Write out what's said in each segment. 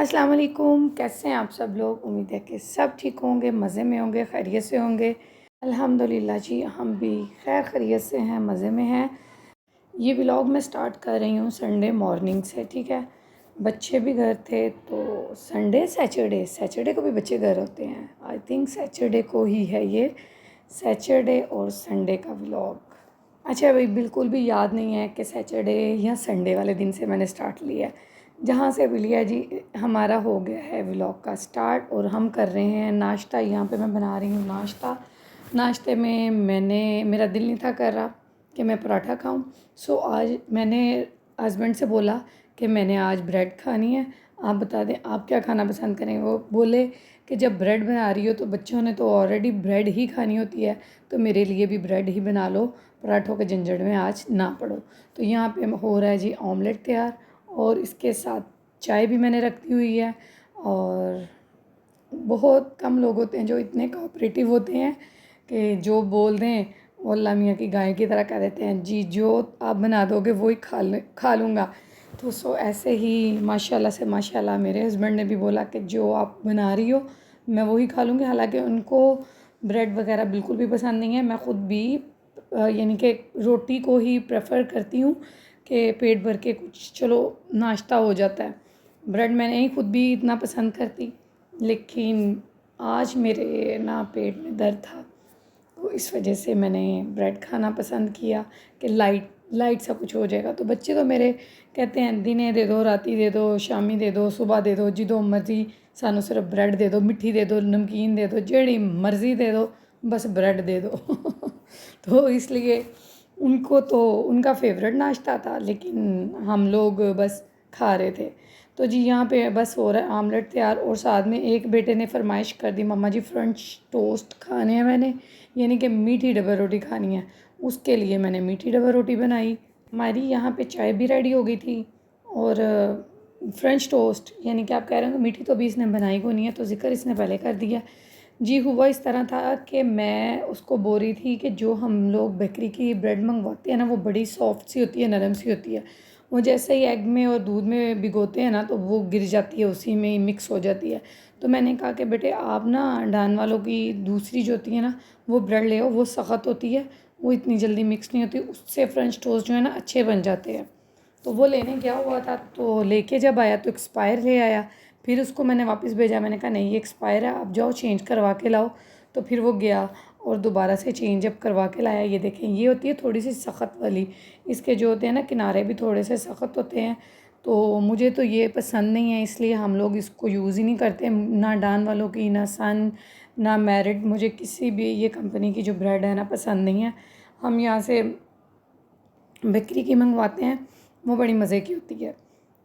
अस्सलाम वालेकुम। कैसे हैं आप सब लोग? उम्मीद है कि सब ठीक होंगे, मज़े में होंगे, खैरियत से होंगे। अल्हम्दुलिल्लाह जी, हम भी खैर खैरियत से हैं, मज़े में हैं। ये व्लॉग मैं स्टार्ट कर रही हूँ संडे मॉर्निंग से, ठीक है। बच्चे भी घर थे तो सैटरडे को भी बच्चे घर होते हैं। आई थिंक सैटरडे को ही है ये, सैटरडे और संडे का व्लॉग। अच्छा भाई, बिल्कुल भी याद नहीं है कि सैटरडे या संडे वाले दिन से मैंने स्टार्ट लिया है। जहाँ से भी लिया जी, हमारा हो गया है व्लॉग का स्टार्ट और हम कर रहे हैं नाश्ता। यहाँ पे मैं बना रही हूँ नाश्ता। नाश्ते में मेरा दिल नहीं था कर रहा कि मैं पराठा खाऊं। सो आज मैंने हस्बैंड से बोला कि मैंने आज ब्रेड खानी है, आप बता दें आप क्या खाना पसंद करेंगे। वो बोले कि जब ब्रेड बना रही हो तो बच्चों ने तो ऑलरेडी ब्रेड ही खानी होती है, तो मेरे लिए भी ब्रेड ही बना लो, पराठों के झंझट में आज ना पड़ो। तो यहाँ पे हो रहा है जी ऑमलेट तैयार, और इसके साथ चाय भी मैंने रखी हुई है। और बहुत कम लोग होते हैं जो इतने कोऑपरेटिव होते हैं कि जो बोल दें वो अल्लाह मियाँ की गाय की तरह कह देते हैं जी, जो आप बना दोगे वो ही खा लूँगा। तो ऐसे ही माशाल्लाह से माशाल्लाह मेरे हस्बैंड ने भी बोला कि जो आप बना रही हो मैं वही खा लूँगी। हालांकि उनको ब्रेड वगैरह बिल्कुल भी पसंद नहीं है। मैं ख़ुद भी यानी कि रोटी को ही प्रेफर करती हूँ कि पेट भर के कुछ चलो नाश्ता हो जाता है। ब्रेड मैं नहीं ख़ुद भी इतना पसंद करती, लेकिन आज मेरे ना पेट में दर्द था तो इस वजह से मैंने ब्रेड खाना पसंद किया कि लाइट लाइट सा कुछ हो जाएगा। तो बच्चे तो मेरे कहते हैं दिने दे दो, राती दे दो, शामी दे दो, सुबह दे दो, जिदों मर्जी सानू सिर्फ ब्रेड दे दो, मिट्ठी दे दो, नमकीन दे दो, जेड़ी मर्जी दे दो, बस ब्रेड दे दो। तो इसलिए उनको तो उनका फेवरेट नाश्ता था, लेकिन हम लोग बस खा रहे थे। तो जी यहाँ पे बस हो रहा है आमलेट तैयार, और साथ में एक बेटे ने फरमाइश कर दी, मम्मा जी फ्रेंच टोस्ट खाने हैं मैंने, यानी कि मीठी डबल रोटी खानी है। उसके लिए मैंने मीठी डबल रोटी बनाई। हमारी यहाँ पे चाय भी रेडी हो गई थी, और फ्रेंच टोस्ट यानी कि आप कह रहे हो मीठी तो अभी इसने बनाई को नहीं है, तो ज़िक्र इसने पहले कर दिया। जी हुआ इस तरह था कि मैं उसको बोल रही थी कि जो हम लोग बेकरी की ब्रेड मंगवाते हैं ना, वो बड़ी सॉफ्ट सी होती है, नरम सी होती है। वो जैसे ही एग में और दूध में भिगोते हैं ना तो वो गिर जाती है, उसी में ही मिक्स हो जाती है। तो मैंने कहा कि बेटे आप ना डान वालों की दूसरी जो होती है ना वो ब्रेड ले आओ, वो सख्त होती है, वो इतनी जल्दी मिक्स नहीं होती, उससे फ्रेंच टोस्ट जो है ना अच्छे बन जाते हैं। तो वो लेने गया हुआ था, तो लेके जब आया तो एक्सपायर ले आया। फिर उसको मैंने वापस भेजा, मैंने कहा नहीं ये एक्सपायर है, आप जाओ चेंज करवा के लाओ। तो फिर वो गया और दोबारा से चेंज अप करवा के लाया। ये देखें, ये होती है थोड़ी सी सख्त वाली, इसके जो होते हैं ना किनारे भी थोड़े से सख्त होते हैं। तो मुझे तो ये पसंद नहीं है, इसलिए हम लोग इसको यूज़ ही नहीं करते, ना डान वालों की, ना सन, ना मेरिट। मुझे किसी भी ये कंपनी की जो ब्रेड है ना पसंद नहीं है। हम यहाँ से बेकरी की मंगवाते हैं, वो बड़ी मज़े की होती है।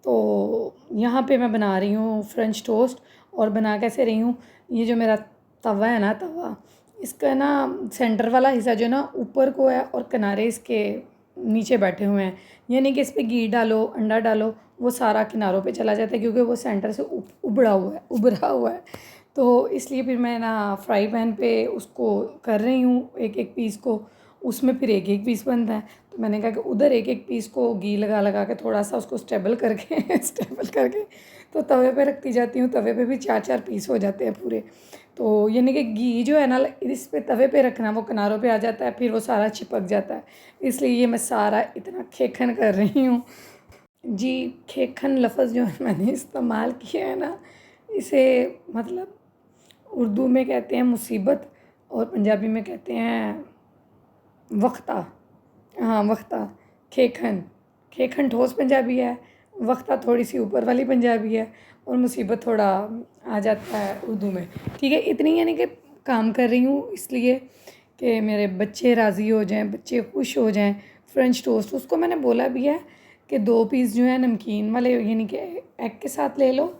तो यहाँ पे मैं बना रही हूँ फ्रेंच टोस्ट। और बना कैसे रही हूँ, ये जो मेरा तवा है ना, तवा इसका ना सेंटर वाला हिस्सा जो ना ऊपर को है और किनारे इसके नीचे बैठे हुए हैं, यानी कि इस पर घी डालो, अंडा डालो, वो सारा किनारों पे चला जाता है, क्योंकि वो सेंटर से उभरा हुआ है। तो इसलिए फिर मैं ना फ्राई पैन पे उसको कर रही हूँ एक एक पीस को, उसमें फिर एक एक पीस बनता है। तो मैंने कहा कि उधर एक एक पीस को घी लगा लगा के थोड़ा सा उसको स्टेबल करके स्टेबल करके तो तवे पे रखती जाती हूँ। तवे पे भी चार चार पीस हो जाते हैं पूरे। तो यानी कि घी जो है ना इस पे तवे पे रखना, वो किनारों पे आ जाता है, फिर वो सारा चिपक जाता है। इसलिए ये मैं सारा इतना खेखन कर रही हूँ जी। खेखन लफ्ज़ जो है मैंने इस्तेमाल किया है ना, इसे मतलब उर्दू में कहते हैं मुसीबत, और पंजाबी में कहते हैं वक्ता। हाँ वक्ता, खेखन। खेखन ठोस पंजाबी है, वक्ता थोड़ी सी ऊपर वाली पंजाबी है, और मुसीबत थोड़ा आ जाता है उर्दू में। ठीक है, इतनी यानी कि काम कर रही हूँ इसलिए कि मेरे बच्चे राज़ी हो जाएं, बच्चे खुश हो जाएं। फ्रेंच टोस्ट उसको मैंने बोला भी है कि 2 पीस जो है नमकीन वाले यानी कि एग के साथ ले लो,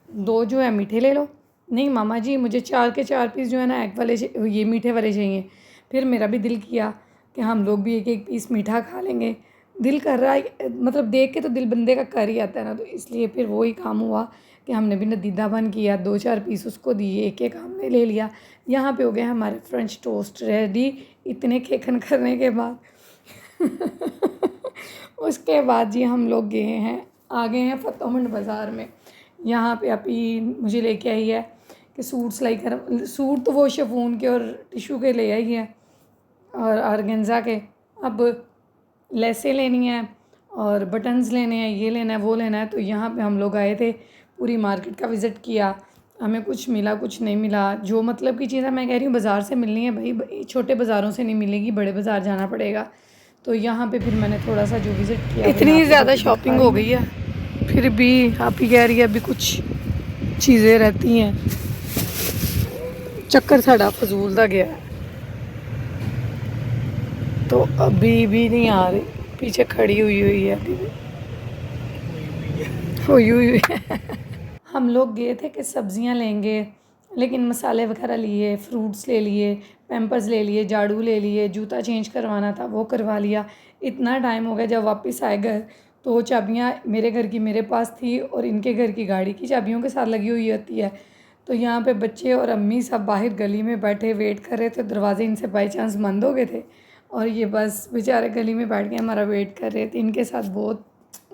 2 जो है मीठे ले लो। नहीं मामा जी मुझे 4 के 4 पीस जो है ना एग वाले ये मीठे वाले चाहिए। फिर मेरा भी दिल किया कि हम लोग भी एक एक पीस मीठा खा लेंगे। दिल कर रहा है, मतलब देख के तो दिल बंदे का कर ही आता है ना, तो इसलिए फिर वही काम हुआ कि हमने भी नदीदाबन किया, 2-4 पीस उसको दिए, एक एक हमने ले लिया। यहाँ पे हो गए हमारे फ्रेंच टोस्ट रेडी, इतने खेखन करने के बाद। उसके बाद जी हम लोग गए हैं, आ गए हैं फ़तेह मंड बाज़ार में। यहाँ पे अभी मुझे लेके आई है कि सूट सिलाई कर, सूट तो वो शिफॉन के और टिशू के ले आई है और ऑर्गेन्जा के। अब लेसें लेनी है और बटन्स लेने हैं, ये लेना है वो लेना है। तो यहाँ पे हम लोग आए थे, पूरी मार्केट का विज़िट किया। हमें कुछ मिला कुछ नहीं मिला, जो मतलब की चीज़ है मैं कह रही हूँ बाज़ार से मिलनी है भाई, छोटे बाज़ारों से नहीं मिलेगी, बड़े बाज़ार जाना पड़ेगा। तो यहाँ पे फिर मैंने थोड़ा सा जो विज़िट किया, इतनी ज़्यादा शॉपिंग हो गई है, फिर भी आप ही कह रही है अभी कुछ चीज़ें रहती हैं। चक्कर साड़ा फजूल दा गया है, तो अभी भी नहीं आ रही, पीछे खड़ी हुई है अभी भी हुई है। हम लोग गए थे कि सब्ज़ियाँ लेंगे, लेकिन मसाले वगैरह लिए, फ्रूट्स ले लिए, पैम्पर्स ले लिए, झाड़ू ले लिए, जूता चेंज करवाना था वो करवा लिया। इतना टाइम हो गया, जब वापस आए घर तो चाबियाँ मेरे घर की मेरे पास थी और इनके घर की गाड़ी की चाबियों के साथ लगी हुई होती है। तो यहाँ पे बच्चे और अम्मी सब बाहर गली में बैठे वेट कर रहे थे, दरवाजे इनसे बाई चांस बंद हो गए थे और ये बस बेचारे गली में बैठ के हमारा वेट कर रहे थे। इनके साथ बहुत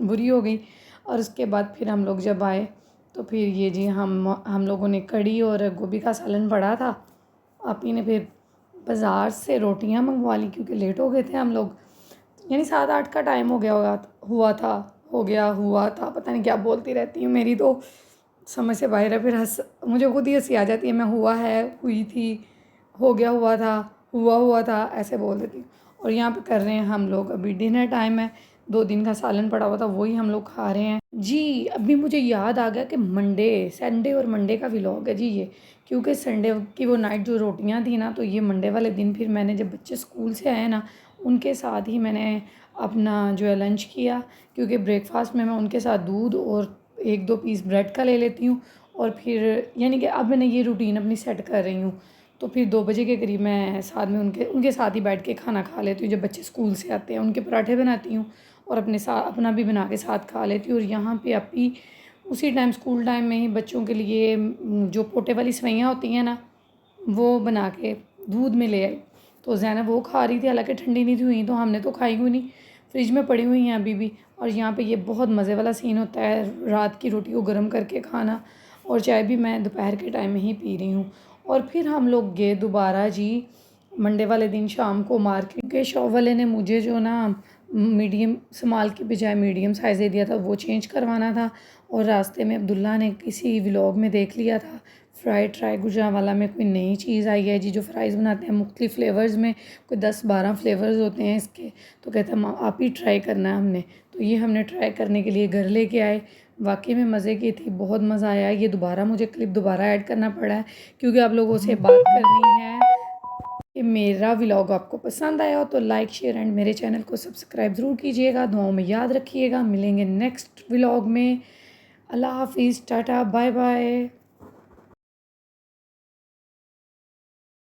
बुरी हो गई। और उसके बाद फिर हम लोग जब आए तो फिर ये जी हम लोगों ने कढ़ी और गोभी का सालन पड़ा था। आपी ने फिर बाज़ार से रोटियां मंगवा ली क्योंकि लेट हो गए थे हम लोग, यानी 7-8 का टाइम हो गया हुआ था, पता नहीं क्या बोलती रहती हूँ, मेरी तो समझ से बाहर है। फिर मुझे खुद ही हंसी आ जाती है, मैं हुआ है, हुई थी, हो गया हुआ था ऐसे बोल देती हूँ। और यहाँ पे कर रहे हैं हम लोग, अभी डिनर टाइम है, 2 दिन का सालन पड़ा हुआ था वही हम लोग खा रहे हैं जी। अभी मुझे याद आ गया कि संडे और मंडे का व्लॉग है जी ये, क्योंकि संडे की वो नाइट जो रोटियां थी ना, तो ये मंडे वाले दिन फिर मैंने जब बच्चे स्कूल से आए ना, उनके साथ ही मैंने अपना जो है लंच किया, क्योंकि ब्रेकफास्ट में मैं उनके साथ दूध और 1-2 पीस ब्रेड का ले लेती हूँ। और फिर यानी कि अब मैंने ये रूटीन अपनी सेट कर रही हूँ। तो फिर 2 बजे के करीब मैं साथ में उनके साथ ही बैठ के खाना खा लेती हूँ। जब बच्चे स्कूल से आते हैं उनके पराठे बनाती हूँ और अपना भी बना के साथ खा लेती हूँ। और यहाँ पे अभी उसी टाइम स्कूल टाइम में ही बच्चों के लिए जो पोटे वाली सेवइयाँ होती हैं ना, वो बना के दूध में ले आई। तो ज़ैनब वो खा रही थी, हालांकि ठंडी नहीं थी हुई, तो हमने तो खाई हुई नहीं, फ्रिज में पड़ी हुई हैं अभी भी। और यहाँ पे ये बहुत मज़े वाला सीन होता है, रात की रोटी को गर्म करके खाना। और चाय भी मैं दोपहर के टाइम में ही पी रही हूँ। और फिर हम लोग गए दोबारा जी मंडे वाले दिन शाम को मार्केट के। शॉप वाले ने मुझे जो ना मीडियम स्मॉल की बजाय मीडियम साइज़ दे दिया था, वो चेंज करवाना था। और रास्ते में अब्दुल्ला ने किसी व्लॉग में देख लिया था फ्राई ट्राई गुजरांवाला में कोई नई चीज़ आई है जी, जो फ्राइज़ बनाते हैं मुख्तलिफ़ फ्लेवर्स में, कोई 10-12 फ्लेवर्स होते हैं इसके। तो कहता माँ आप ही ट्राई करना है हमने। तो ये हमने ट्राई करने के लिए घर लेके आए, वाकई में मज़े की थी, बहुत मज़ा आया। ये दोबारा मुझे क्लिप दोबारा ऐड करना पड़ा है क्योंकि आप लोगों से बात करनी है कि मेरा व्लॉग आपको पसंद आया हो तो लाइक शेयर एंड मेरे चैनल को सब्सक्राइब ज़रूर कीजिएगा। दुआओं में याद रखिएगा। मिलेंगे नेक्स्ट व्लॉग में। अल्लाह हाफिज़, टाटा, बाय बाय।